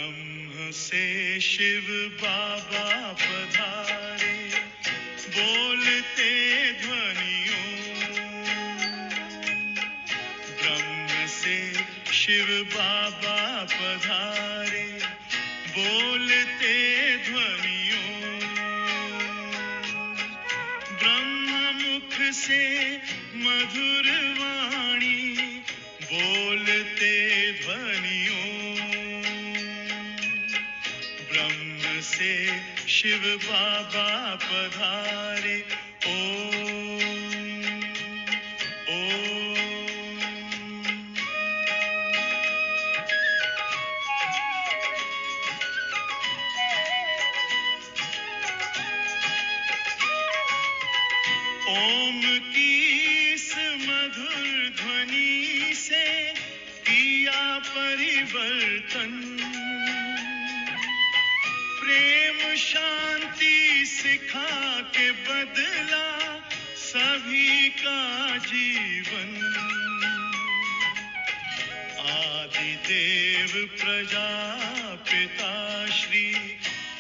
ब्रह्म से शिव बाबा पधारे, बोलते ध्वनियों। ब्रह्म से शिव बाबा पधारे, बोलते ध्वनियों। ब्रह्म मुख से मधुर वाणी, बोलते ध्वनियों। ब्रह्म से शिव बाबा पधारे, ओम ओम। ओम की इस मधुर ध्वनि से किया परिवर्तन, प्रेम शांति सिखा के बदला सभी का जीवन। आदि देव प्रजापिता श्री,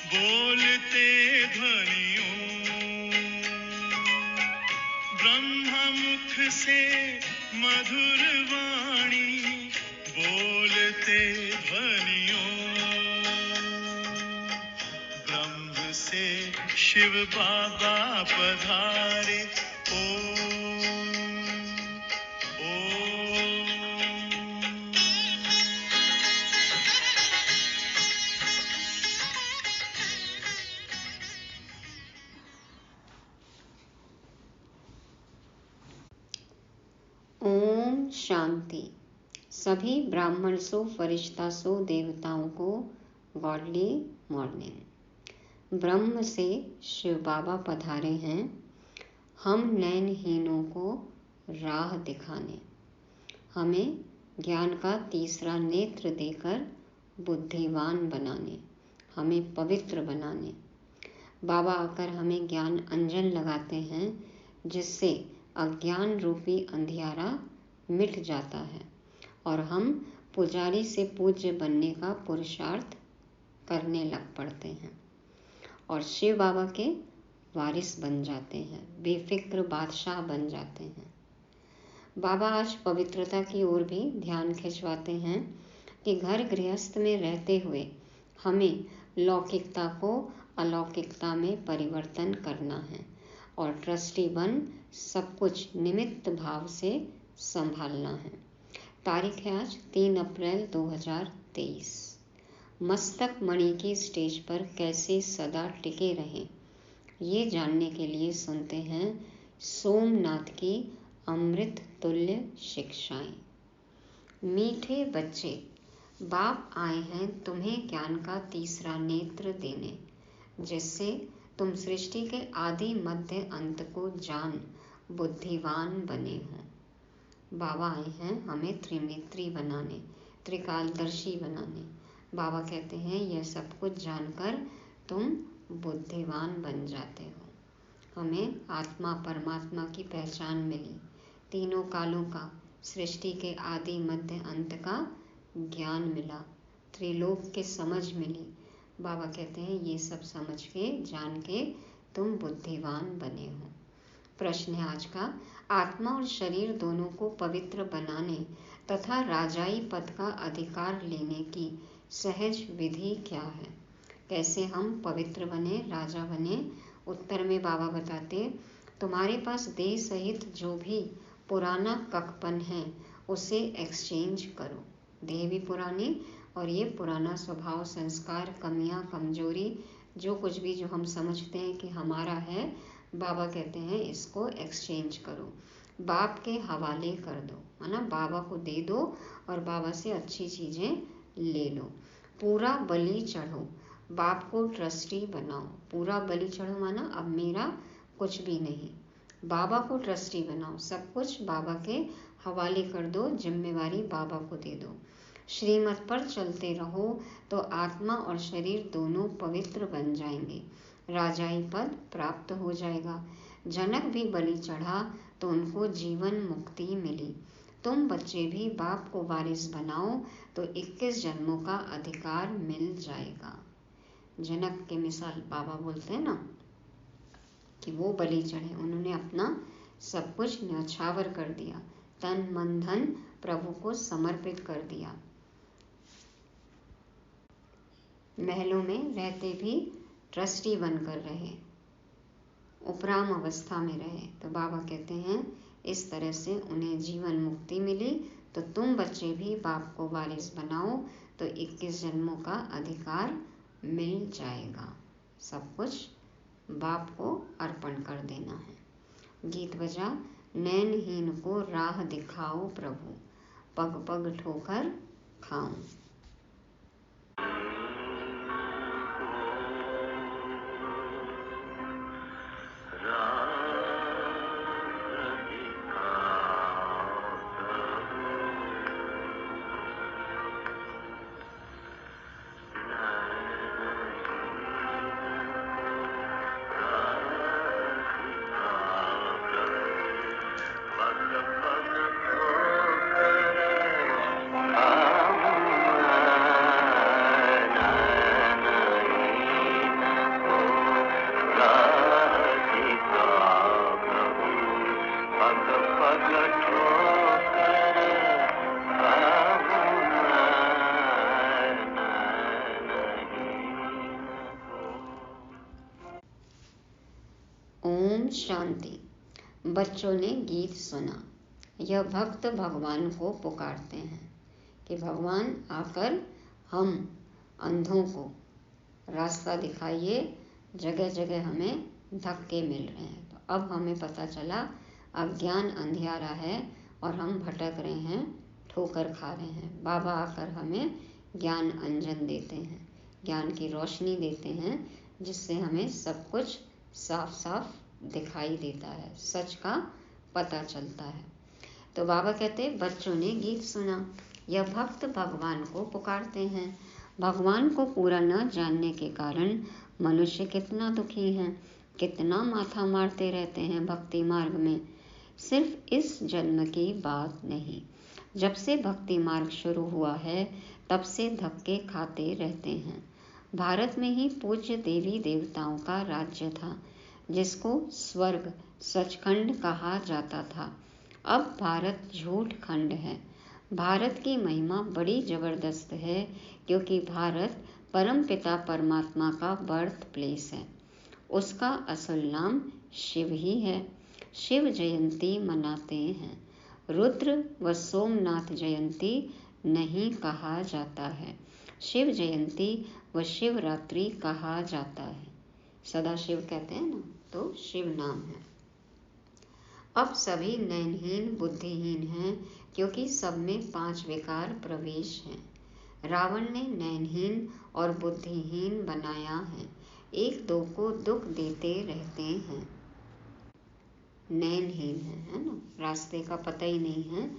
बोलते ध्वनियों। ब्रह्म मुख से मधुर वाणी, बोलते ध्वनियों। ब्रह्म से शिव बाबा पधारे, ओम ओम। ओम शांति। सभी ब्राह्मणों, फरिश्ताओं, देवताओं को गॉडली मॉर्निंग। ब्रह्म से शिव बाबा पधारे हैं हम नयनहीनों को राह दिखाने, हमें ज्ञान का तीसरा नेत्र देकर बुद्धिवान बनाने, हमें पवित्र बनाने। बाबा आकर हमें ज्ञान अंजन लगाते हैं, जिससे अज्ञान रूपी अंधियारा मिट जाता है और हम पुजारी से पूज्य बनने का पुरुषार्थ करने लग पड़ते हैं और शिव बाबा के वारिस बन जाते हैं, बेफिक्र बादशाह बन जाते हैं। बाबा आज पवित्रता की ओर भी ध्यान खिंचवाते हैं कि घर गृहस्थ में रहते हुए हमें लौकिकता को अलौकिकता में परिवर्तन करना है और ट्रस्टी बन सब कुछ निमित्त भाव से संभालना है। तारीख है आज 3 अप्रैल 2023। मस्तक मणि की स्टेज पर कैसे सदा टिके रहें, ये जानने के लिए सुनते हैं सोमनाथ की अमृत तुल्य शिक्षाएं। मीठे बच्चे, बाप आए हैं तुम्हें ज्ञान का तीसरा नेत्र देने, जिससे तुम सृष्टि के आदि मध्य अंत को जान बुद्धिवान बने हो। बाबा आए हैं हमें त्रिनेत्री बनाने, त्रिकालदर्शी बनाने। बाबा कहते हैं यह सब कुछ जानकर तुम बुद्धिवान बन जाते हो। हमें आत्मा परमात्मा की पहचान मिली, तीनों कालों का, सृष्टि के आदि मध्य अंत का ज्ञान मिला, त्रिलोक की समझ मिली। बाबा कहते हैं ये सब समझ के जान के तुम बुद्धिवान बने हो। प्रश्न है आज का, आत्मा और शरीर दोनों को पवित्र बनाने तथा राजाई पद का अधिकार लेने की सहज विधि क्या है? कैसे हम पवित्र बने, राजा बने? उत्तर में बाबा बताते, तुम्हारे पास देह सहित जो भी पुराना ककपन है उसे एक्सचेंज करो। देह भी पुरानी और ये पुराना स्वभाव, संस्कार, कमियां, कमजोरी, जो कुछ भी जो हम समझते हैं कि हमारा है, बाबा कहते हैं इसको एक्सचेंज करो, बाप के हवाले कर दो, है ना। बाबा को दे दो और बाबा से अच्छी चीज़ें ले लो। पूरा बलि चढ़ो, बाप को ट्रस्टी बनाओ। पूरा बलि चढ़ो माना अब मेरा कुछ भी नहीं, बाबा को ट्रस्टी बनाओ, सब कुछ बाबा के हवाले कर दो, जिम्मेवारी बाबा को दे दो। श्रीमत पर चलते रहो तो आत्मा और शरीर दोनों पवित्र बन जाएंगे, राजाई पद प्राप्त हो जाएगा। जनक भी बलि चढ़ा तो उनको जीवन मुक्ति मिली। तुम बच्चे भी बाप को वारिस बनाओ तो 21 जन्मों का अधिकार मिल जाएगा। जनक के मिसाल बाबा बोलते हैं ना कि वो बलि चढ़े, उन्होंने अपना सब कुछ न्यौछावर कर दिया, तन मन धन प्रभु को समर्पित कर दिया। महलों में रहते भी ट्रस्टी बनकर रहे, उपराम अवस्था में रहे। तो बाबा कहते हैं इस तरह से उन्हें जीवन मुक्ति मिली। तो तुम बच्चे भी बाप को वारिस बनाओ तो 21 जन्मों का अधिकार मिल जाएगा। सब कुछ बाप को अर्पण कर देना है। गीत बजा, नैनहीन को राह दिखाओ प्रभु, पग पग ठोकर खाऊं। ओम शांति। बच्चों ने गीत सुना। यह भक्त भगवान को पुकारते हैं कि भगवान आकर हम अंधों को रास्ता दिखाइए, जगह जगह हमें धक्के मिल रहे हैं। तो अब हमें पता चला अज्ञान अंधियारा है और हम भटक रहे हैं, ठोकर खा रहे हैं। बाबा आकर हमें ज्ञान अंजन देते हैं, ज्ञान की रोशनी देते हैं, जिससे हमें सब कुछ साफ साफ दिखाई देता है, सच का पता चलता है। तो बाबा कहते बच्चों ने गीत सुना। यह भक्त भगवान को पुकारते हैं। भगवान को पूरा न जानने के कारण मनुष्य कितना दुखी है, कितना माथा मारते रहते हैं भक्ति मार्ग में। सिर्फ इस जन्म की बात नहीं, जब से भक्ति मार्ग शुरू हुआ है तब से धक्के खाते रहते हैं। भारत में ही पूज्य देवी देवताओं का राज्य था, जिसको स्वर्ग सचखंड कहा जाता था। अब भारत झूठ खंड है। भारत की महिमा बड़ी जबरदस्त है, क्योंकि भारत परमपिता परमात्मा का बर्थ प्लेस है। उसका असल नाम शिव ही है। शिव जयंती मनाते हैं। रुद्र व सोमनाथ जयंती नहीं कहा जाता है। शिव जयंती व शिवरात्रि कहा जाता है। सदाशिव कहते हैं ना, तो शिव नाम है। अब सभी नैनहीन बुद्धिहीन हैं, क्योंकि सब में 5 विकार प्रवेश हैं। रावण ने नैनहीन और बुद्धिहीन बनाया है, एक दो को दुख देते रहते हैं। नैनहीन है ना, रास्ते का पता ही नहीं है,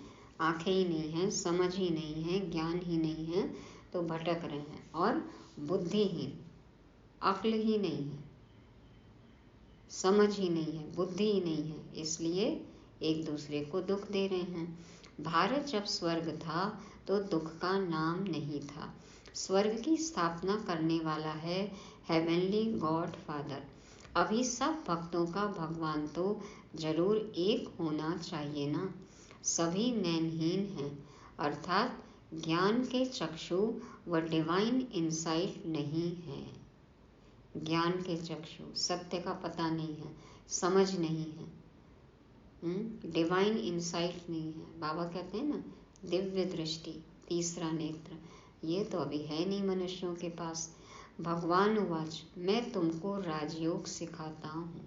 आंखें ही नहीं है, समझ ही नहीं है, ज्ञान ही नहीं है, तो भटक रहे हैं। और बुद्धिहीन, अक्ल ही नहीं है, समझ ही नहीं है, बुद्धि ही नहीं है, इसलिए एक दूसरे को दुख दे रहे हैं। भारत जब स्वर्ग था तो दुख का नाम नहीं था। स्वर्ग की स्थापना करने वाला है हेवनली गॉड फादर। अभी सब भक्तों का भगवान तो जरूर एक होना चाहिए ना। सभी नैनहीन हैं, अर्थात ज्ञान के चक्षु व डिवाइन इंसाइट नहीं है। ज्ञान के चक्षु, सत्य का पता नहीं है, समझ नहीं है, डिवाइन इंसाइट नहीं है। बाबा कहते हैं ना, दिव्य दृष्टि, तीसरा नेत्र, ये तो अभी है नहीं मनुष्यों के पास। भगवान उवाच, मैं तुमको राजयोग सिखाता हूँ।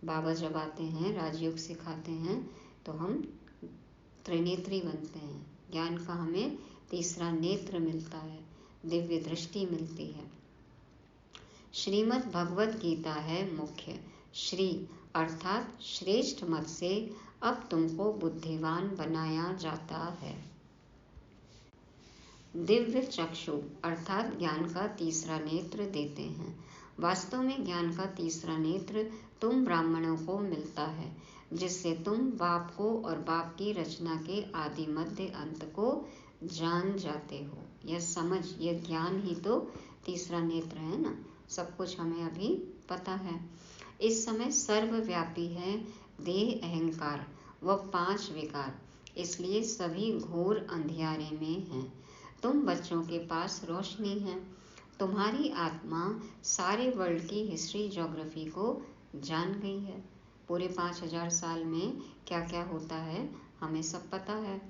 बाबा जब आते हैं राजयोग सिखाते हैं तो हम त्रिनेत्री बनते हैं। ज्ञान का हमें तीसरा नेत्र मिलता है, दिव्य दृष्टि मिलती है। श्रीमद् भगवद गीता है मुख्य। श्री अर्थात श्रेष्ठ मत से अब तुमको बुद्धिवान बनाया जाता है। दिव्य चक्षु अर्थात ज्ञान का तीसरा नेत्र देते हैं। वास्तव में ज्ञान का तीसरा नेत्र तुम ब्राह्मणों को मिलता है, जिससे तुम बाप को और बाप की रचना के आदि मध्य अंत को जान जाते हो। यह समझ, यह ज्ञान ही तो तीसरा नेत्र है ना। सब कुछ हमें अभी पता है। इस समय सर्वव्यापी है देह, अहंकार व 5 विकार, इसलिए सभी घोर अंधियारे में हैं। तुम बच्चों के पास रोशनी है। तुम्हारी आत्मा सारे वर्ल्ड की हिस्ट्री, ज्योग्राफी को जान गई है। पूरे 5000 साल में क्या क्या होता है हमें सब पता है।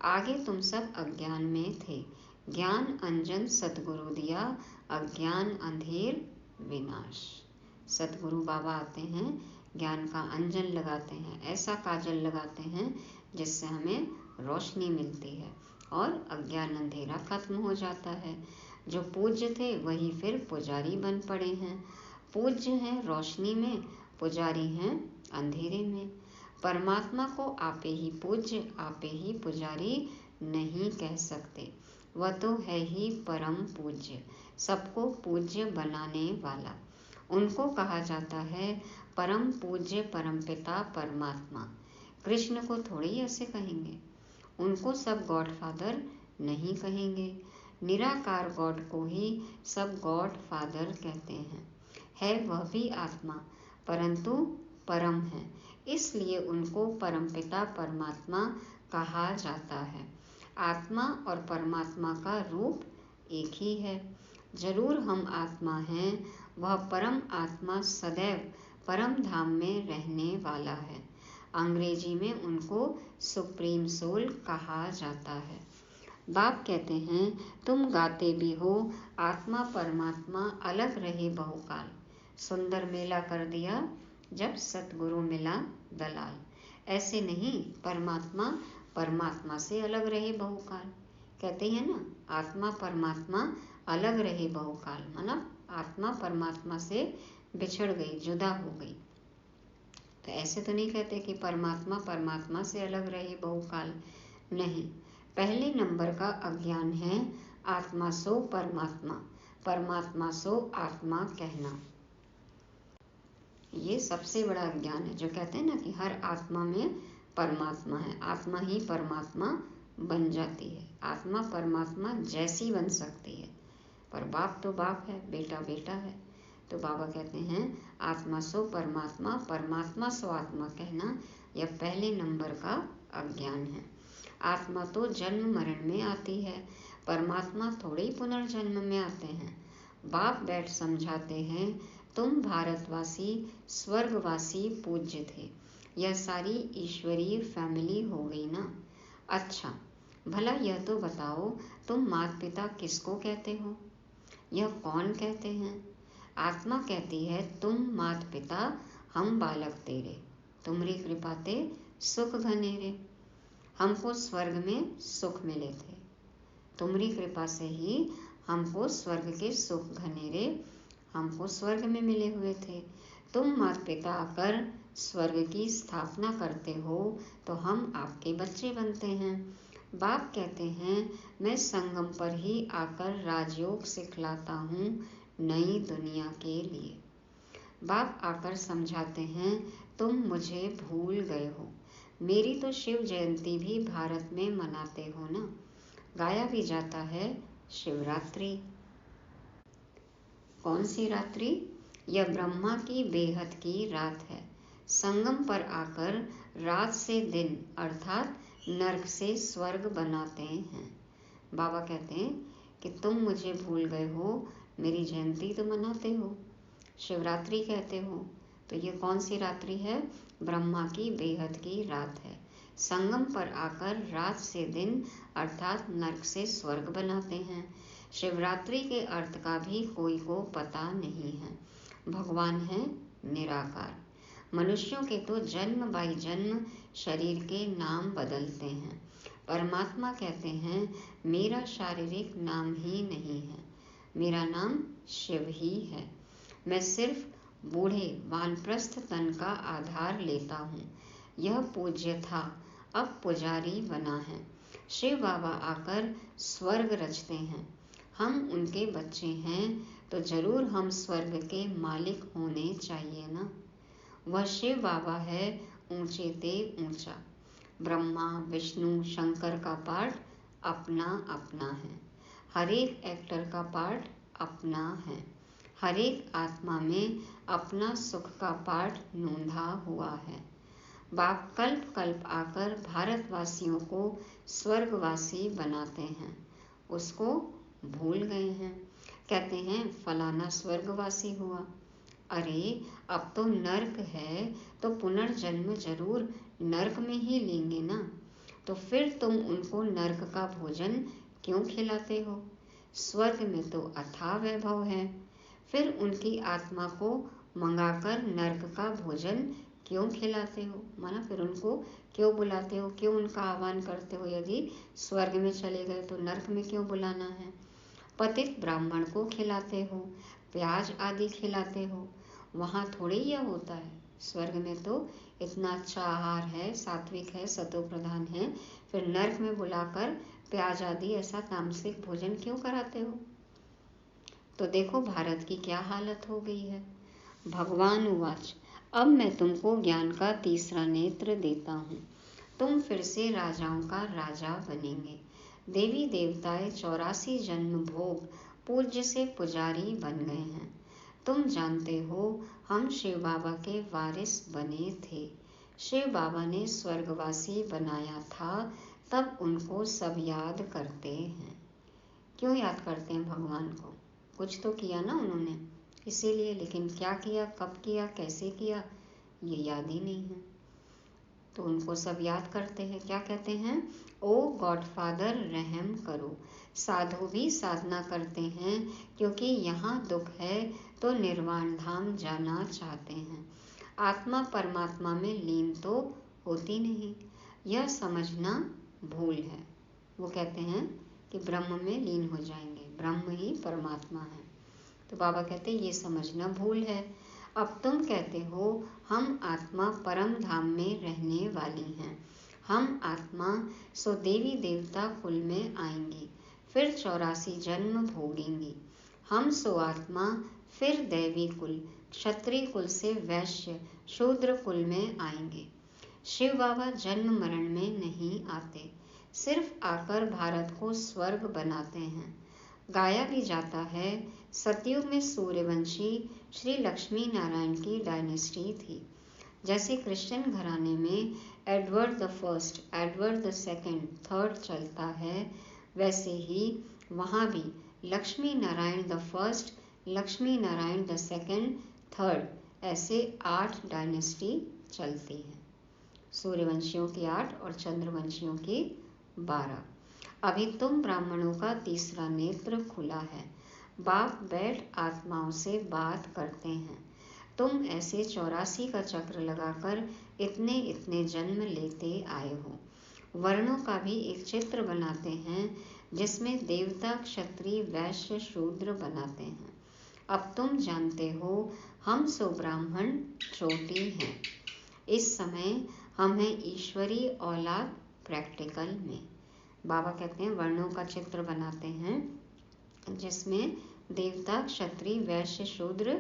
आगे तुम सब अज्ञान में थे। ज्ञान अंजन सतगुरु दिया, अज्ञान अंधेर विनाश। सतगुरु बाबा आते हैं, ज्ञान का अंजन लगाते हैं, ऐसा काजल लगाते हैं जिससे हमें रोशनी मिलती है और अज्ञान अंधेरा खत्म हो जाता है। जो पूज्य थे वही फिर पुजारी बन पड़े हैं। पूज्य हैं रोशनी में, पुजारी हैं अंधेरे में। परमात्मा को आपे ही पूज्य, आपे ही पुजारी नहीं कह सकते। वह तो है ही परम पूज्य, सबको पूज्य बनाने वाला। उनको कहा जाता है परम पूज्य परमपिता परमात्मा। कृष्ण को थोड़ी ऐसे कहेंगे, उनको सब गॉड फादर नहीं कहेंगे। निराकार गॉड को ही सब गॉड फादर कहते हैं। है वह भी आत्मा, परंतु परम है, इसलिए उनको परमपिता परमात्मा कहा जाता है। आत्मा और परमात्मा का रूप एक ही है। जरूर हम आत्मा हैं, वह परम आत्मा सदैव परम धाम में रहने वाला है। अंग्रेजी में उनको सुप्रीम सोल कहा जाता है। बाप कहते हैं तुम गाते भी हो, आत्मा परमात्मा अलग रहे बहुकाल। सुंदर मेला कर दिया जब सतगुरु मिला दलाल। ऐसे नहीं, परमात्मा परमात्मा से अलग रहे बहुकाल। कहते हैं ना, आत्मा परमात्मा अलग रहे बहुकाल, मतलब आत्मा परमात्मा से बिछड़ गई, जुदा हो गई। तो ऐसे तो नहीं कहते कि परमात्मा परमात्मा से अलग रहे बहुकाल, नहीं। पहले नंबर का अज्ञान है आत्मा सो परमात्मा, परमात्मा सो आत्मा कहना। ये सबसे बड़ा अज्ञान है, जो कहते हैं ना कि हर आत्मा में परमात्मा है, आत्मा ही परमात्मा बन जाती है, आत्मा परमात्मा जैसी बन सकती है। पर बाप तो बाप है, बेटा बेटा है। तो बाबा कहते हैं आत्मा सो परमात्मा, परमात्मा सो आत्मा कहना, यह पहले नंबर का अज्ञान है। आत्मा तो जन्म मरण में आती है, परमात्मा थोड़े ही पुनर्जन्म में आते हैं। बाप बैठ समझाते हैं तुम भारतवासी स्वर्गवासी पूज्य थे, यह सारी ईश्वरीय फैमिली हो गई ना। अच्छा भला यह तो बताओ तुम माता पिता किसको कहते हो? यह कौन कहते हैं? आत्मा कहती है तुम माता पिता, हम बालक तेरे, तुम्हारी कृपा ते सुख घनेरे। हमको स्वर्ग में सुख मिले थे, तुम्हारी कृपा से ही हमको स्वर्ग के सुख घनेरे हमको स्वर्ग में मिले हुए थे। तुम माता पिता आकर स्वर्ग की स्थापना करते हो तो हम आपके बच्चे बनते हैं। बाप कहते हैं मैं संगम पर ही आकर राजयोग सिखलाता हूँ नई दुनिया के लिए। बाप आकर समझाते हैं तुम मुझे भूल गए हो, मेरी तो शिव जयंती भी भारत में मनाते हो ना, गाया भी जाता है शिवरात्रि। कौन सी रात्रि? यह ब्रह्मा की बेहद की रात है। संगम पर आकर रात से दिन अर्थात नरक से स्वर्ग बनाते हैं। बाबा कहते हैं कि तुम मुझे भूल गए हो, मेरी जयंती तो मनाते हो, शिवरात्रि कहते हो। तो ये कौन सी रात्रि है? ब्रह्मा की बेहद की रात है। संगम पर आकर रात से दिन अर्थात नरक से स्वर्ग बनाते हैं। शिवरात्रि के अर्थ का भी कोई को पता नहीं है। भगवान है निराकार। मनुष्यों के तो जन्म बाई जन्म शरीर के नाम बदलते हैं। परमात्मा कहते हैं मेरा शारीरिक नाम ही नहीं है, मेरा नाम शिव ही है। मैं सिर्फ बूढ़े वानप्रस्थ तन का आधार लेता हूँ। यह पूज्य था, अब पुजारी बना है। शिव बाबा आकर स्वर्ग रचते हैं, हम उनके बच्चे हैं, तो जरूर हम स्वर्ग के मालिक होने चाहिए ना। वह शिव बाबा है ऊंचे ते ऊंचा। ब्रह्मा विष्णु शंकर का पार्ट अपना अपना है। हर एक एक्टर का पार्ट अपना है। हर एक आत्मा में अपना सुख का पार्ट नोंधा हुआ है। बाप कल्प कल्प आकर भारतवासियों को स्वर्गवासी बनाते हैं, उसको भूल गए हैं। कहते हैं फलाना स्वर्गवासी हुआ। अरे अब तो नर्क है तो पुनर्जन्म जरूर नर्क में ही लेंगे ना। तो फिर तुम उनको नर्क का भोजन क्यों खिलाते हो? स्वर्ग में तो अथाह वैभव है। फिर उनकी आत्मा को मंगाकर नर्क का भोजन क्यों खिलाते हो? माना फिर उनको क्यों बुलाते हो, क्यों उनका आह्वान करते हो? यदि स्वर्ग में चले गए तो नर्क में क्यों बुलाना है? पतित ब्राह्मण को खिलाते हो, प्याज आदि खिलाते हो, वहाँ थोड़ी यह होता है। स्वर्ग में तो इतना अच्छा आहार है, सात्विक है, सतो प्रधान है, फिर नर्क में बुलाकर प्याज आदि ऐसा तामसिक भोजन क्यों कराते हो? तो देखो भारत की क्या हालत हो गई है। भगवान उवाच, अब मैं तुमको ज्ञान का तीसरा नेत्र देता हूँ। तुम फिर से राजाओं का राजा बनेंगे। देवी देवताएं 84 जन्म भोग पूज्य से पुजारी बन गए हैं। तुम जानते हो हम शिव बाबा के वारिस बने थे। शिव बाबा ने स्वर्गवासी बनाया था, तब उनको सब याद करते हैं। क्यों याद करते हैं भगवान को? कुछ तो किया ना उन्होंने, इसीलिए। लेकिन क्या किया, कब किया, कैसे किया, ये याद ही नहीं है। तो उनको सब याद करते हैं। क्या कहते हैं? ओ गॉडफादर रहम करो। साधु भी साधना करते हैं क्योंकि यहाँ दुख है तो निर्वाण धाम जाना चाहते हैं। आत्मा परमात्मा में लीन तो होती नहीं, यह समझना भूल है। वो कहते हैं कि ब्रह्म में लीन हो जाएंगे, ब्रह्म ही परमात्मा है। तो बाबा कहते हैं ये समझना भूल है। अब तुम कहते हो हम आत्मा परम धाम में रहने वाली हैं। हम आत्मा सो देवी देवता कुल में आएंगी, फिर 84 जन्म भोगेंगी। हम सो आत्मा फिर दैवी कुल, क्षत्रिय कुल से वैश्य शूद्र कुल में आएंगे। शिव बाबा जन्म मरण में नहीं आते, सिर्फ आकर भारत को स्वर्ग बनाते हैं। गाया भी जाता है सतयुग में सूर्यवंशी श्री लक्ष्मी नारायण की डायनेस्टी थी। जैसे क्रिश्चियन घराने में Edward the first, Edward the second, third चलता है, वैसे ही वहाँ भी Lakshmi Narayan the first, Lakshmi Narayan the second, third, ऐसे 8 डायनेस्टी चलती है। सूर्यवंशियों की 8 और चंद्रवंशियों की 12। अभी तुम ब्राह्मणों का तीसरा नेत्र खुला है। बाप बैठ आत्माओं से बात करते हैं। तुम ऐसे 84 का चक्र लगाकर इतने इतने जन्म लेते आए हो। वर्णों का भी एक चित्र बनाते हैं जिसमें देवता क्षत्रिय वैश्य शूद्र बनाते हैं। अब तुम जानते हो हम सो ब्राह्मण चोटी हैं। इस समय हम हैं ईश्वरी औलाद प्रैक्टिकल में। बाबा कहते हैं वर्णों का चित्र बनाते हैं जिसमें देवता क्षत्रिय वैश्य शूद्र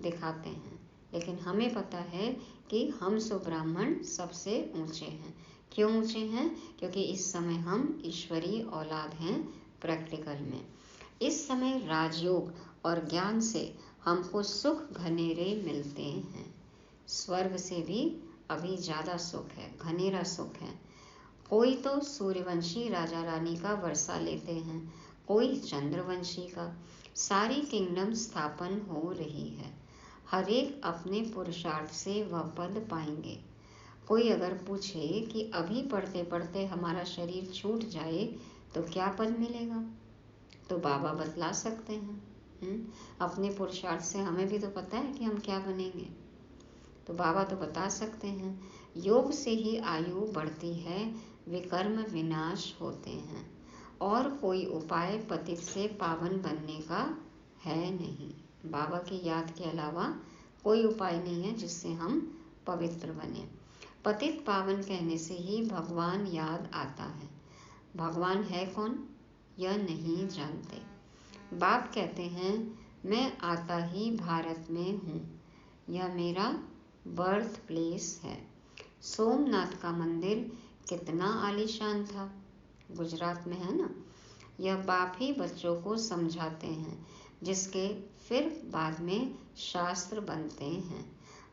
दिखाते हैं, लेकिन हमें पता है कि हम सो ब्राह्मण सबसे ऊंचे हैं। क्यों ऊंचे हैं? क्योंकि इस समय हम ईश्वरीय औलाद हैं प्रैक्टिकल में। इस समय राजयोग और ज्ञान से हमको सुख घनेरे मिलते हैं। स्वर्ग से भी अभी ज़्यादा सुख है, घनेरा सुख है। कोई तो सूर्यवंशी राजा रानी का वर्षा लेते हैं, कोई चंद्रवंशी का। सारी किंगडम स्थापन हो रही है। हर एक अपने पुरुषार्थ से वह पद पाएंगे। कोई अगर पूछे कि अभी पढ़ते पढ़ते हमारा शरीर छूट जाए तो क्या पद मिलेगा, तो बाबा बतला सकते हैं। अपने पुरुषार्थ से हमें भी तो पता है कि हम क्या बनेंगे, तो बाबा तो बता सकते हैं। योग से ही आयु बढ़ती है, विकर्म विनाश होते हैं, और कोई उपाय पतित से पावन बनने का है नहीं। बाबा की याद के अलावा कोई उपाय नहीं है जिससे हम पवित्र बने। पतित पावन कहने से ही भगवान याद आता है। भगवान है कौन, यह नहीं जानते। बाप कहते हैं मैं आता ही भारत में हूँ, यह मेरा बर्थ प्लेस है। सोमनाथ का मंदिर कितना आलीशान था, गुजरात में है ना। यह बाप ही बच्चों को समझाते हैं, जिसके फिर बाद में शास्त्र बनते हैं।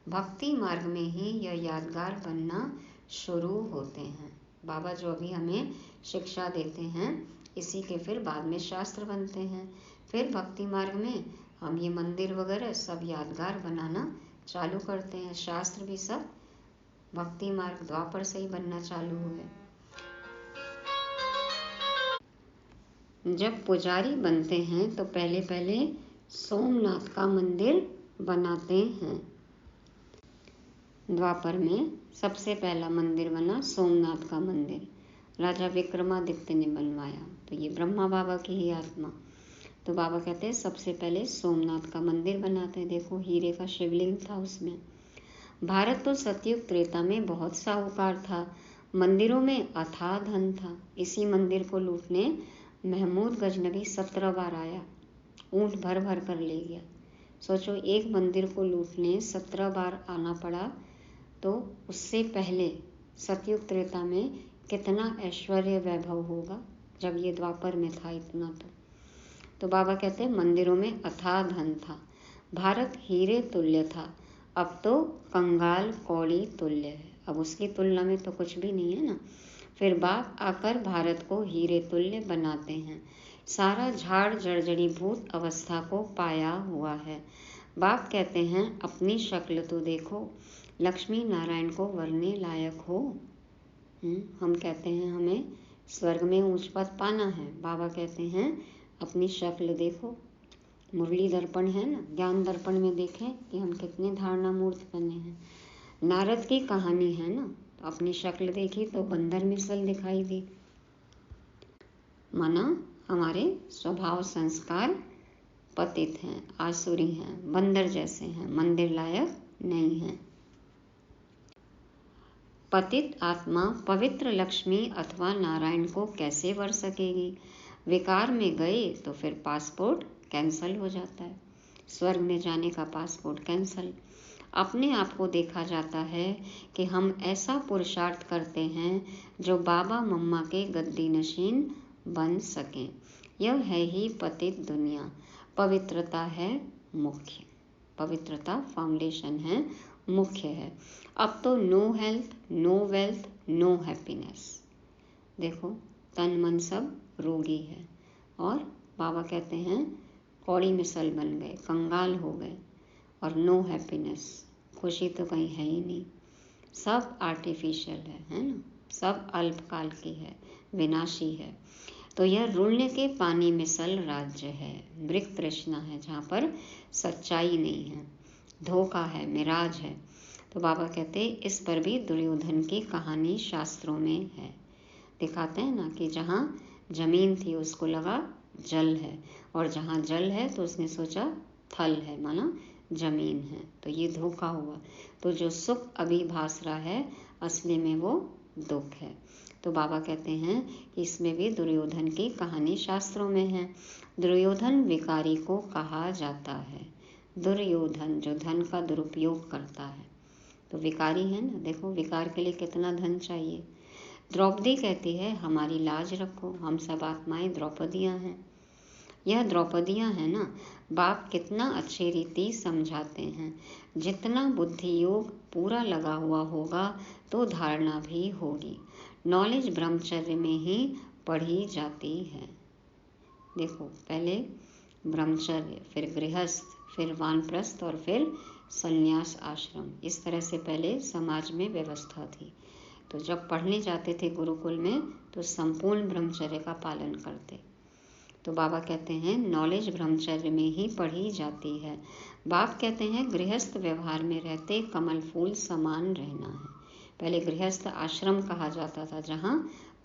भक्ति मार्ग में ही यह यादगार बनना शुरू होते हैं। बाबा जो अभी हमें शिक्षा देते हैं, इसी के फिर बाद में शास्त्र बनते हैं। फिर भक्ति मार्ग में हम ये मंदिर वगैरह सब यादगार बनाना चालू करते हैं। शास्त्र भी सब भक्ति मार्ग द्वापर से ही बनना चालू हुए। जब पुजारी बनते हैं तो पहले पहले सोमनाथ का मंदिर बनाते हैं। द्वापर में सबसे पहला मंदिर बना सोमनाथ का मंदिर, राजा विक्रमादित्य ने बनवाया। तो ये ब्रह्मा बाबा की ही आत्मा। तो बाबा कहते हैं सबसे पहले सोमनाथ का मंदिर बनाते हैं। देखो हीरे का शिवलिंग था उसमें। भारत तो सतयुग त्रेता में बहुत साहूकार था, मंदिरों में अथाह धन था। इसी मंदिर को लूटने महमूद गजनबी 17 बार आया, ऊंट भर भर कर ले गया। सोचो एक मंदिर को लूटने 17 बार आना पड़ा, तो उससे पहले सतयुग त्रेता में कितना ऐश्वर्य वैभव होगा, जब ये द्वापर में था इतना। तो बाबा कहते हैं मंदिरों में अथाह धन था, भारत हीरे तुल्य था, अब तो कंगाल कौड़ी तुल्य है। अब उसकी तुलना में तो कुछ भी नहीं है ना। फिर बाप आकर भारत को हीरे तुल्य बनाते हैं। सारा झाड़ जर्जरीभूत अवस्था को पाया हुआ है। बाप कहते हैं अपनी शक्ल तो देखो, लक्ष्मी नारायण को वरने लायक हो। हम कहते हैं हमें स्वर्ग में ऊंच पद पाना है। बाबा कहते हैं अपनी शक्ल देखो। मुरली दर्पण है ना, ज्ञान दर्पण में देखें कि हम कितने धारणा मूर्त बने हैं। नारद की कहानी है ना, तो अपनी शक्ल देखी तो बंदर मिसल दिखाई दी। माना हमारे स्वभाव संस्कार पतित हैं, आसुरी हैं, बंदर जैसे हैं, मंदिर लायक नहीं हैं। पतित आत्मा पवित्र लक्ष्मी अथवा नारायण को कैसे वर सकेगी। विकार में गए तो फिर पासपोर्ट कैंसल हो जाता है, स्वर्ग में जाने का पासपोर्ट कैंसल। अपने आप को देखा जाता है कि हम ऐसा पुरुषार्थ करते हैं जो बाबा मम्मा के गद्दी नशीन बन सकें। यह है ही पतित दुनिया। पवित्रता है मुख्य, पवित्रता फाउंडेशन है, मुख्य है। अब तो no health, no wealth, no happiness. देखो तन मन सब रोगी है, और बाबा कहते हैं कौड़ी मिसल बन गए, कंगाल हो गए। और नो हैप्पीनेस, खुशी तो कहीं है ही नहीं, सब आर्टिफिशियल है ना, सब अल्पकाल की है, विनाशी है। तो यह रुलने के पानी मिसल राज्य है, मृग तृष्णा है, जहाँ पर सच्चाई नहीं है, धोखा है, मिराज है। तो बाबा कहते इस पर भी दुर्योधन की कहानी शास्त्रों में है। दिखाते हैं ना कि जहाँ जमीन थी उसको लगा जल है, और जहाँ जल है तो उसने सोचा थल है, माना जमीन है। तो ये धोखा हुआ। तो जो सुख अभी भास रहा है असली में वो दुख है। तो बाबा कहते हैं कि इसमें भी दुर्योधन की कहानी शास्त्रों में है। दुर्योधन विकारी को कहा जाता है। दुर्योधन जो धन का दुरुपयोग करता है, तो विकारी है ना। देखो विकार के लिए कितना धन चाहिए। द्रौपदी कहती है हमारी लाज रखो, हम सब आत्माएं द्रौपदियाँ हैं। यह द्रौपदियाँ हैं ना, बाप कितना अच्छी रीति समझाते हैं। जितना बुद्धि योग पूरा लगा हुआ होगा तो धारणा भी होगी। नॉलेज ब्रह्मचर्य में ही पढ़ी जाती है। देखो पहले ब्रह्मचर्य, फिर गृहस्थ, फिर वानप्रस्थ और फिर संन्यास आश्रम, इस तरह से पहले समाज में व्यवस्था थी। तो जब पढ़ने जाते थे गुरुकुल में तो संपूर्ण ब्रह्मचर्य का पालन करते। तो बाबा कहते हैं नॉलेज ब्रह्मचर्य में ही पढ़ी जाती है। बाप कहते हैं गृहस्थ व्यवहार में रहते कमल फूल समान रहना है। पहले गृहस्थ आश्रम कहा जाता था जहाँ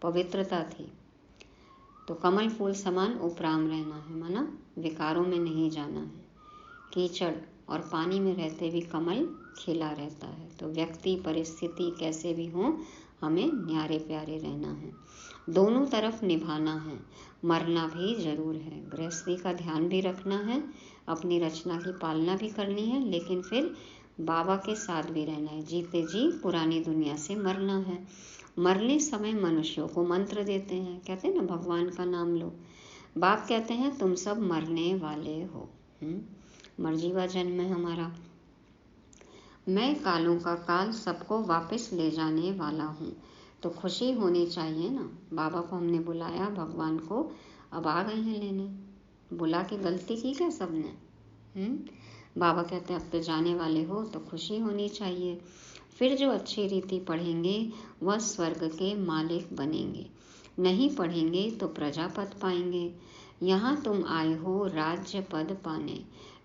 पवित्रता थी। तो कमल फूल समान उपराम रहना है, माना विकारों में नहीं जाना है। कीचड़ और पानी में रहते भी कमल खिला रहता है। तो व्यक्ति परिस्थिति कैसे भी हो, हमें न्यारे प्यारे रहना है, दोनों तरफ निभाना है। मरना भी जरूर है, गृहस्थी का ध्यान भी रखना है, अपनी रचना की पालना भी करनी है, लेकिन फिर बाबा के साथ भी रहना है। जीते जी पुरानी दुनिया से मरना है। मरने समय मनुष्यों को मंत्र देते हैं, कहते हैं ना भगवान का नाम लो। बाप कहते हैं तुम सब मरने वाले हो, मरजीवा जन्म है हमारा। मैं कालों का काल सबको वापस ले जाने वाला हूँ। तो खुशी होनी चाहिए ना। बाबा को हमने बुलाया, भगवान को, अब आ गए हैं लेने। बुला के गलती की क्या सबने? बाबा कहते हैं अब तो जाने वाले हो, तो खुशी होनी चाहिए। फिर जो अच्छी रीति पढ़ेंगे वह स्वर्ग के मालिक बनेंगे, नहीं पढ़ेंगे तो प्रजापद पाएंगे। यहाँ तुम आए हो राज्य पद पाने।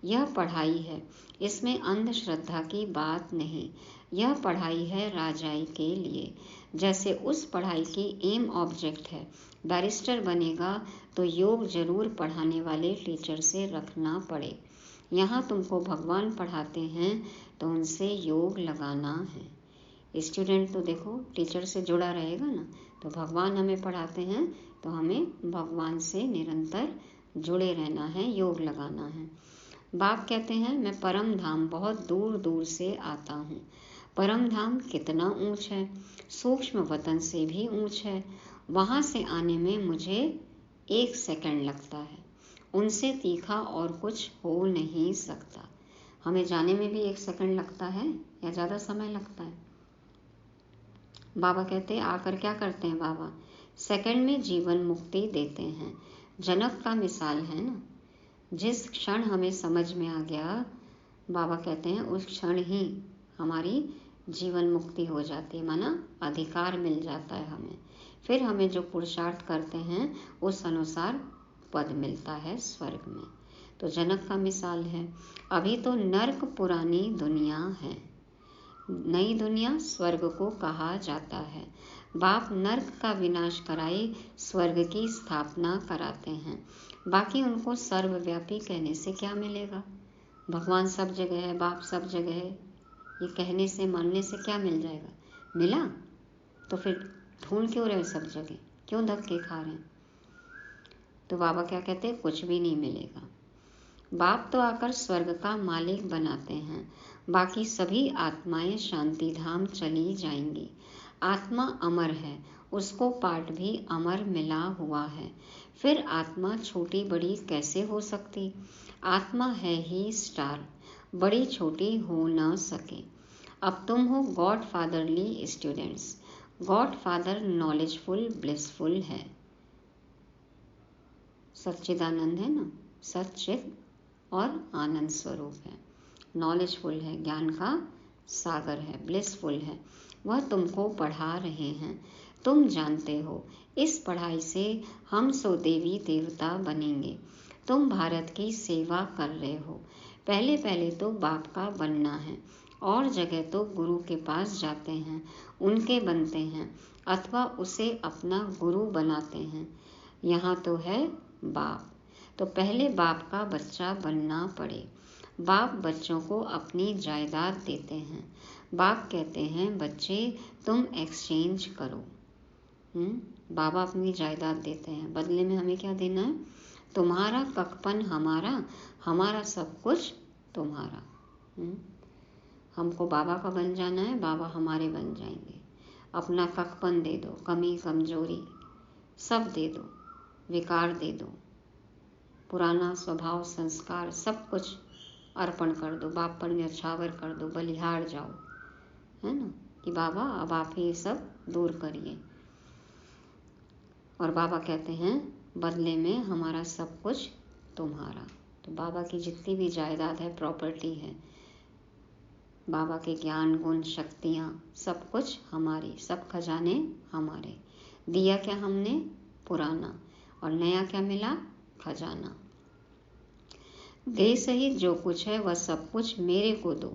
यह पढ़ाई है, इसमें अंधश्रद्धा की बात नहीं। यह पढ़ाई है राजाई के लिए। जैसे उस पढ़ाई की एम ऑब्जेक्ट है। बैरिस्टर बनेगा तो योग जरूर पढ़ाने वाले टीचर से रखना पड़े। यहाँ तुमको भगवान पढ़ाते हैं तो उनसे योग लगाना है। स्टूडेंट तो देखो टीचर से जुड़ा रहेगा ना, तो भगवान हमें पढ़ाते हैं तो हमें भगवान से निरंतर जुड़े रहना है, योग लगाना है। बाप कहते हैं मैं परम धाम बहुत दूर दूर से आता हूँ। परम धाम कितना ऊंच है, सूक्ष्म वतन से भी ऊंच है। वहाँ से आने में मुझे 1 सेकंड लगता है। उनसे तीखा और कुछ हो नहीं सकता। हमें जाने में भी 1 सेकंड लगता है या ज़्यादा समय लगता है? बाबा कहते हैं आकर क्या करते हैं बाबा? सेकंड में जीवन मुक्ति देते हैं। जनक का मिसाल है ना। जिस क्षण हमें समझ में आ गया, बाबा कहते हैं उस क्षण ही हमारी जीवन मुक्ति हो जाती है, माना अधिकार मिल जाता है हमें। फिर हमें जो पुरुषार्थ करते हैं उस अनुसार पद मिलता है स्वर्ग में। तो जनक का मिसाल है। अभी तो नर्क पुरानी दुनिया है, नई दुनिया स्वर्ग को कहा जाता है। बाप नर्क का विनाश कराए स्वर्ग की स्थापना कराते हैं। बाकी उनको सर्वव्यापी कहने से क्या मिलेगा? भगवान सब जगह है, बाप सब जगह है, ये कहने से मानने से क्या मिल जाएगा? मिला तो फिर ढूंढ क्यों रहे सब जगह, क्यों धक्के खा रहे हैं? तो बाबा क्या कहते हैं कुछ भी नहीं मिलेगा। बाप तो आकर स्वर्ग का मालिक बनाते हैं। बाकी सभी आत्माएं शांति धाम चली जाएंगी। आत्मा अमर है, उसको पार्ट भी अमर मिला हुआ है। फिर आत्मा छोटी बड़ी कैसे हो सकती? आत्मा है ही स्टार, बड़ी छोटी हो न सके। अब तुम हो God fatherly students. God father knowledgeful blissful है, सच्चिदानंद है ना, सच्चिद और आनंद स्वरूप है। नॉलेजफुल है, ज्ञान का सागर है, ब्लिसफुल है। वह तुमको पढ़ा रहे हैं, तुम जानते हो। इस पढ़ाई से हम सो देवी देवता बनेंगे। तुम भारत की सेवा कर रहे हो। पहले पहले तो बाप का बनना है, और जगह तो गुरु के पास जाते हैं, उनके बनते हैं, अथवा उसे अपना गुरु बनाते हैं। यहाँ तो है बाप, तो पहले बाप का बच्चा बनना पड़े। बाप बच्चों को अपनी जायदाद देते हैं। बाप कहते हैं बच्चे तुम एक्सचेंज करो। बाबा अपनी जायदाद देते हैं, बदले में हमें क्या देना है? तुम्हारा ककपन हमारा, हमारा सब कुछ तुम्हारा। हमको बाबा का बन जाना है, बाबा हमारे बन जाएंगे। अपना ककपन दे दो, कमी कमजोरी सब दे दो, विकार दे दो, पुराना स्वभाव संस्कार सब कुछ अर्पण कर दो, बाप पर न्यौछावर कर दो, बलिहार जाओ, है ना, कि बाबा अब आप ही सब दूर करिए। और बाबा कहते हैं बदले में हमारा सब कुछ तुम्हारा। तो बाबा की जितनी भी जायदाद है, प्रॉपर्टी है, बाबा के ज्ञान गुण शक्तियाँ सब कुछ हमारी, सब खजाने हमारे। दिया क्या हमने? पुराना, और नया क्या मिला? खजाना। दे सहित जो कुछ है वह सब कुछ मेरे को दो।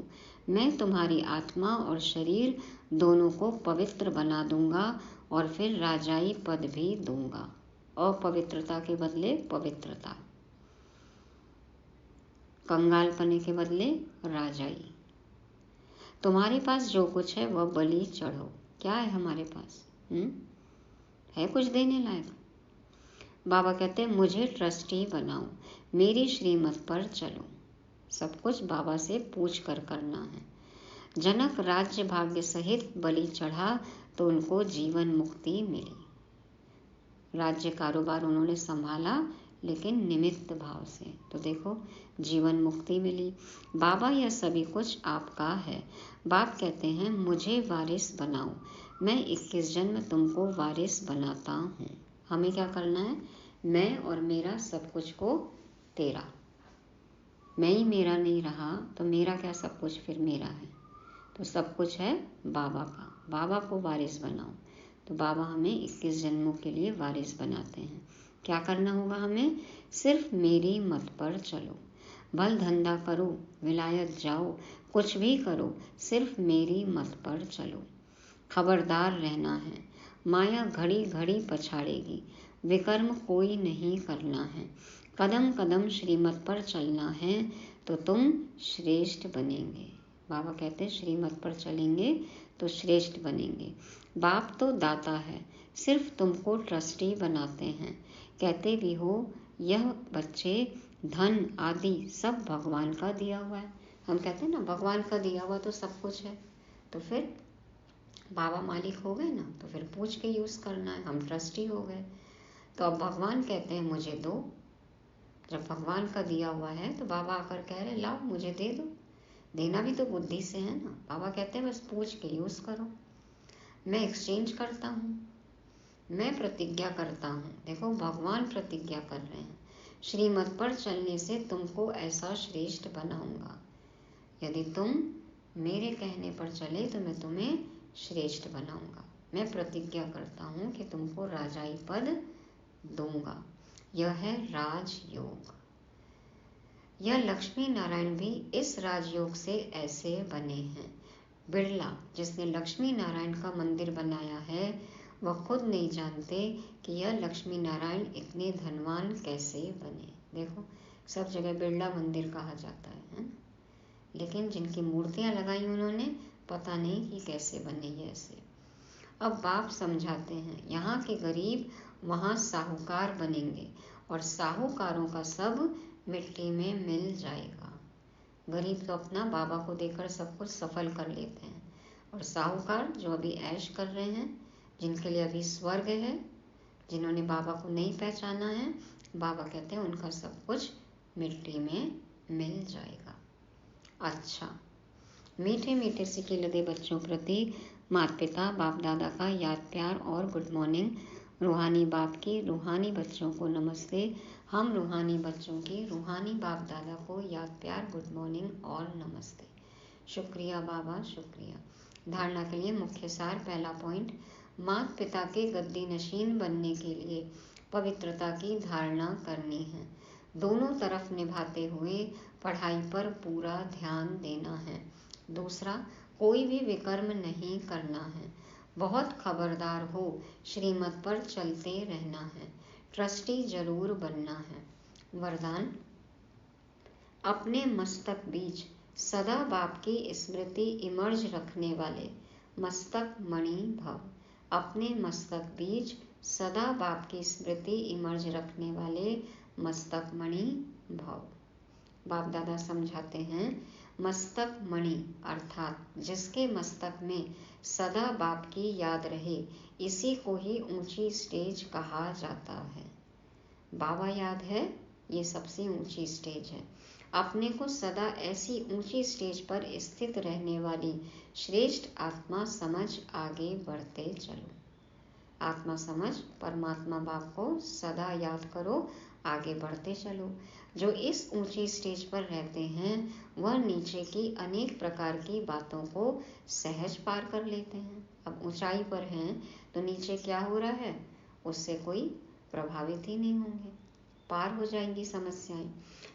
मैं तुम्हारी आत्मा और शरीर दोनों को पवित्र बना दूंगा, और फिर राजाई पद भी दूंगा। अपवित्रता के बदले पवित्रता, कंगालपने के बदले राजाई। तुम्हारे पास जो कुछ है वह बलि चढ़ो। क्या है हमारे पास? है कुछ देने लायक? बाबा कहते हैं मुझे ट्रस्टी बनाओ, मेरी श्रीमत पर चलो। सब कुछ बाबा से पूछ कर करना है। जनक राज्य भाग्य सहित बलि चढ़ा तो उनको जीवन मुक्ति मिली। राज्य कारोबार उन्होंने संभाला लेकिन निमित्त भाव से, तो देखो जीवन मुक्ति मिली। बाबा यह सभी कुछ आपका है। बाप कहते हैं मुझे वारिस बनाओ, मैं 21 जन्म तुमको वारिस बनाता हूँ। हमें क्या करना है? मैं और मेरा सब कुछ को तेरा। मैं ही मेरा नहीं रहा तो मेरा क्या सब कुछ फिर मेरा है, तो सब कुछ है बाबा का। बाबा को वारिस बनाओ, तो बाबा हमें 21 जन्मों के लिए वारिस बनाते हैं। क्या करना होगा हमें? सिर्फ मेरी मत पर चलो, भल धंधा करो, विलायत जाओ, कुछ भी करो, सिर्फ मेरी मत पर चलो। खबरदार रहना है, माया घड़ी घड़ी पछाड़ेगी, विकर्म कोई नहीं करना है। कदम कदम श्रीमत पर चलना है तो तुम श्रेष्ठ बनेंगे। बाबा कहते हैं श्रीमत पर चलेंगे तो श्रेष्ठ बनेंगे। बाप तो दाता है, सिर्फ तुमको ट्रस्टी बनाते हैं। कहते भी हो यह बच्चे धन आदि सब भगवान का दिया हुआ है। हम कहते हैं ना भगवान का दिया हुआ तो सब कुछ है, तो फिर बाबा मालिक हो गए ना, तो फिर पूछ के यूज़ करना है। हम ट्रस्टी हो गए, तो अब भगवान कहते हैं मुझे दो। जब भगवान का दिया हुआ है तो बाबा आकर कह रहे लाओ मुझे दे दो। देना भी तो बुद्धि से है ना। बाबा कहते हैं बस पूछ के यूज़ करो। मैं एक्सचेंज करता हूँ, मैं प्रतिज्ञा करता हूँ। देखो भगवान प्रतिज्ञा कर रहे हैं, श्रीमत पर चलने से तुमको ऐसा श्रेष्ठ बनाऊंगा। यदि तुम मेरे कहने पर चले तो मैं तुम्हें श्रेष्ठ बनाऊंगा। मैं प्रतिज्ञा करता हूँ कि तुमको राजाई पद दूंगा। यह है राजयोग। यह लक्ष्मी नारायण भी इस राजयोग से ऐसे बने हैं। बिरला जिसने लक्ष्मी नारायण का मंदिर बनाया है वह खुद नहीं जानते कि यह लक्ष्मी नारायण इतने धनवान कैसे बने। देखो सब जगह बिरला मंदिर कहा जाता है, लेकिन जिनकी मूर्तियां लगाई उन्होंने पता नहीं कि कैसे बने ये ऐसे। अब बाप समझाते हैं यहाँ के गरीब वहाँ साहूकार बनेंगे और साहूकारों का सब मिट्टी में मिल जाएगा। गरीब तो अपना बाबा को देकर सब कुछ सफल कर लेते हैं, और साहूकार जो अभी ऐश कर रहे हैं, जिनके लिए अभी स्वर्ग है, जिन्होंने बाबा को नहीं पहचाना है, बाबा कहते हैं उनका सब कुछ मिट्टी में मिल जाएगा। अच्छा, मीठे मीठे सिके लदे बच्चों प्रति माता पिता बाप दादा का याद प्यार और गुड मॉर्निंग। रूहानी बाप की रूहानी बच्चों को नमस्ते। हम रूहानी बच्चों की रूहानी बाप दादा को याद प्यार गुड मॉर्निंग और नमस्ते। शुक्रिया बाबा, शुक्रिया। धारणा के लिए मुख्य सार। पहला पॉइंट, माता पिता के गद्दी नशीन बनने के लिए पवित्रता की धारणा करनी है। दोनों तरफ निभाते हुए पढ़ाई पर पूरा ध्यान देना है। दूसरा, कोई भी विकर्म नहीं करना है। बहुत खबरदार हो, श्रीमत पर चलते रहना है। ट्रस्टी जरूर बनना है। वरदान, अपने मस्तक बीच सदा बाप की स्मृति इमर्ज रखने वाले मस्तक मणि भव। अपने मस्तक बीच सदा बाप की स्मृति इमर्ज रखने वाले मस्तक मणि भव। बाप दादा समझाते हैं मस्तक मणि अर्थात जिसके मस्तक में सदा बाप की याद रहे, इसी को ही ऊंची स्टेज कहा जाता है। बाबा याद है, ये सबसे ऊंची स्टेज है। अपने को सदा ऐसी ऊंची स्टेज पर स्थित रहने वाली श्रेष्ठ आत्मा समझ आगे बढ़ते चलो। आत्मा समझ परमात्मा बाप को सदा याद करो, आगे बढ़ते चलो। जो इस ऊंची स्टेज पर रहते हैं वह नीचे की अनेक प्रकार की बातों को सहज पार कर लेते हैं। अब ऊंचाई पर हैं तो नीचे क्या हो रहा है उससे कोई प्रभावित ही नहीं होंगे, पार हो जाएंगी समस्याएं।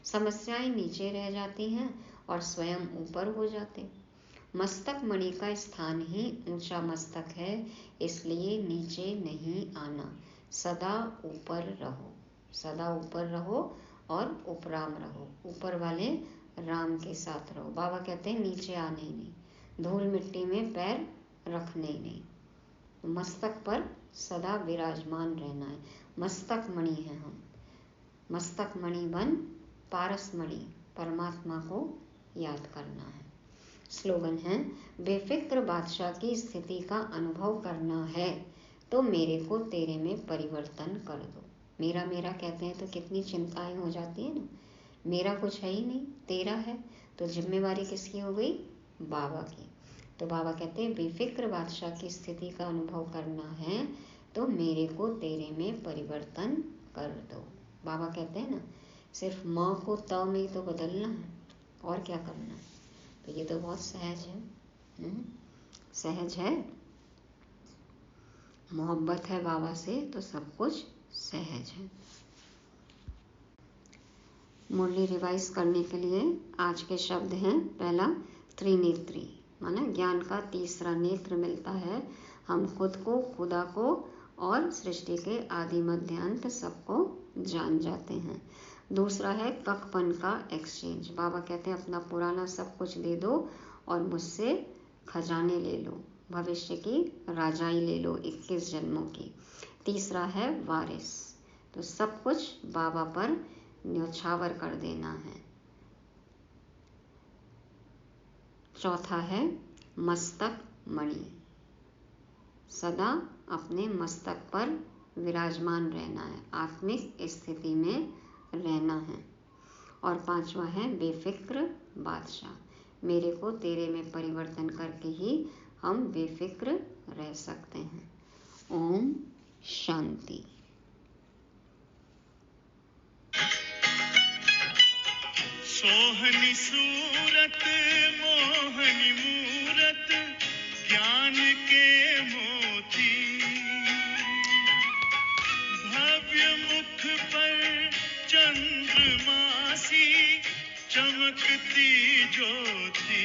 समस्याएं नीचे रह जाती हैं और स्वयं ऊपर हो जाते। मस्तक मणि का स्थान ही ऊंचा मस्तक है, इसलिए नीचे नहीं आना, सदा ऊपर रहो। सदा ऊपर रहो और उपराम रहो, ऊपर वाले राम के साथ रहो। बाबा कहते हैं नीचे आने ही नहीं, धूल मिट्टी में पैर रखने ही नहीं, मस्तक पर सदा विराजमान रहना है। मस्तक मणि है हम, मस्तक मणि बन पारस मणि परमात्मा को याद करना है। स्लोगन है, बेफिक्र बादशाह की स्थिति का अनुभव करना है तो मेरे को तेरे में परिवर्तन कर दो। मेरा मेरा कहते हैं तो कितनी चिंताएं हो जाती है ना। मेरा कुछ है ही नहीं, तेरा है, तो जिम्मेवारी किसकी हो गई? बाबा की। तो बाबा कहते हैं बेफिक्र बादशाह की स्थिति का अनुभव करना है तो मेरे को तेरे में परिवर्तन कर दो। बाबा कहते हैं ना, सिर्फ माँ को त में तो बदलना है, और क्या करना है। तो ये तो बहुत सहज है, सहज है। मोहब्बत है बाबा से तो सब कुछ सहज है। मुरली रिवाइज करने के लिए आज के शब्द हैं, पहला त्रिनेत्री, माना ज्ञान का तीसरा नेत्र मिलता है। हम खुद को, खुदा को और सृष्टि के आदि मध्य अंत सबको जान जाते हैं। दूसरा है ककपन का एक्सचेंज। बाबा कहते हैं अपना पुराना सब कुछ दे दो और मुझसे खजाने ले लो, भविष्य की राजाई ले लो 21 जन्मों की। तीसरा है वारिस, तो सब कुछ बाबा पर न्यौछावर कर देना है। चौथा है मस्तक मणि, सदा अपने मस्तक पर विराजमान रहना है, आत्मिक स्थिति में रहना है। और पांचवा है बेफिक्र बादशाह, मेरे को तेरे में परिवर्तन करके ही हम बेफिक्र रह सकते हैं। ओम शांति। सोहनी सूरत मोहनी मूरत ज्ञान के मोती, भव्य मुख पर चंद्रमासी चमकती ज्योति,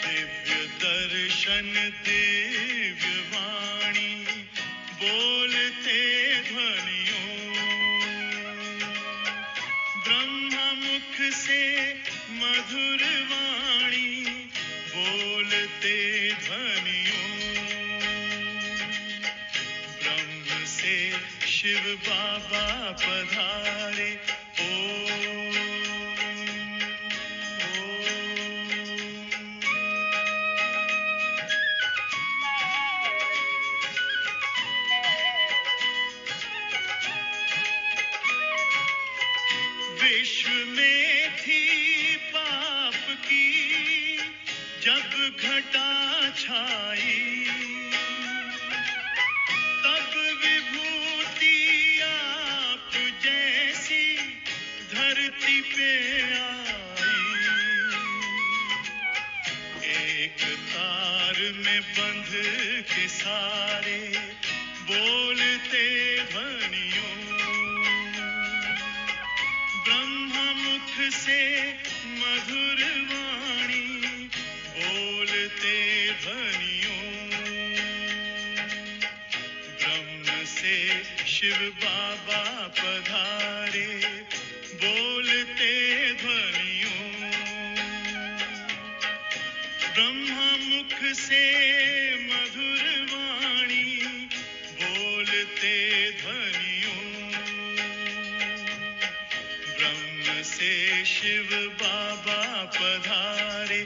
दिव्य दर्शन दिव्य वाणी बोलते ध्वनियों, ब्रह्मा मुख से मधुर वाणी बोलते ध्वनियों, ब्रह्म से शिव बाबा पधारे। ओम विश्व में थी पाप की जब घटा छाई, तब विभूति आप जैसी धरती पे आई, एक तार में बंध के सारे बोलते ध्वनियों, ब्रह्मा मुख से मधुर वाणी बोलते ध्वनियों, ब्रह्म से शिव बाबा पधारे बोलते ध्वनियों, ब्रह्मा मुख से मधुर वाणी बोलते ध्वनियों, ब्रह्म से शिव बाबा पधारे